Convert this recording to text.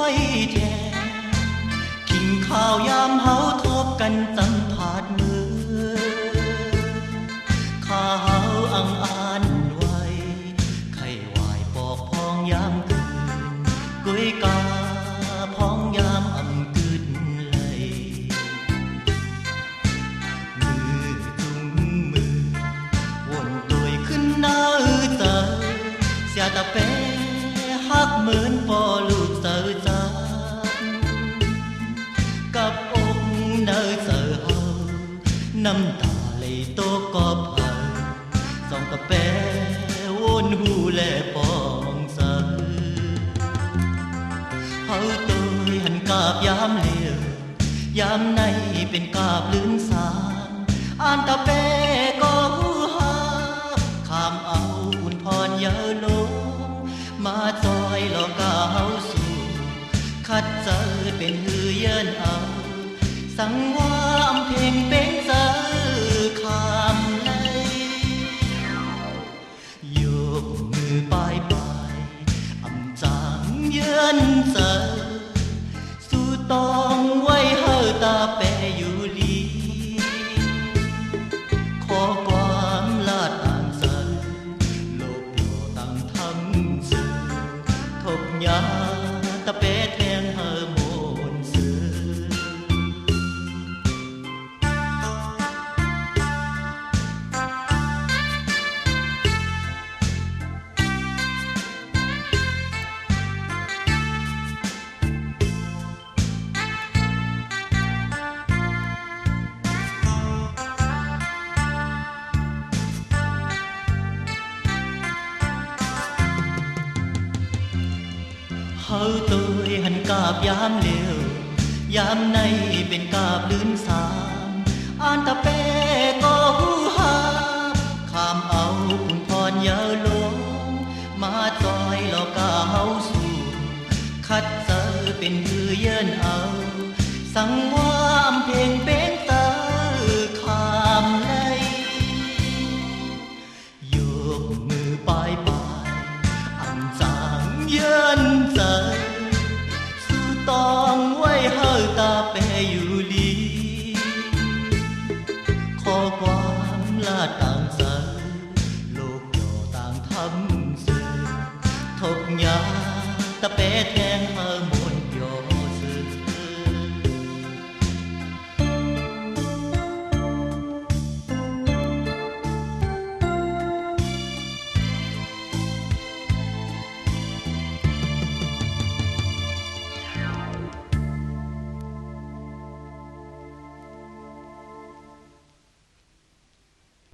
อยแจกินข้าวยามเฮาทบกันสัมผัสมือข้าเฮาอังอ่านไว้ไข่วายปอกพองยามคืนกุยกาพองยามอำกึดเลยมือจุงมือวนตัวขึ้นหน้าเตอเสียตะเปฮักเหมือนพอลูกเตอจันกับอกเนอเตอเฮาน้ำตาไหลโตกอบเฮาส่องตะเปวนหูแลปองเตอเฮาตัวหันกาบยามเลี้ยวยามในเป็นกาบลื่นสางอ่านตะเปก็หูหาข้ามเอาอุ่นพรเยอะลงมาจอยหลอกาเฮาสู่คัดเจอเป็นหือเยินเอาสังวามเพลงเป็นเจอคำเลยโยกมือปลายปลายอำจางเยินเจอสู่ตองไว้เฮาตาแปอยู่ลีขอความลาดอ่างเสอโลกโปรตั้งทำสื่อทบยาตะเปแทงเฮอโมนสื่อเฮาตัวหันกาบยามเลี้ยวยามในเป็นกาบลื่นสามอ่านตะเปก็หูหาข้ามเอาคุณพรเยอะลงมาจอยหลอกกาเฮาสู่คัดเจอเป็นหือเยินเอาสังวามเพลงเป็นเตอข้ามเลยโยกมือปลายปลายอันจางเยินเจอสู่ตองไว้เฮาตาแปอยู่ลีขอความลาดต่างเสอโลกโยต่างทำสื่อทบยาตะเปแท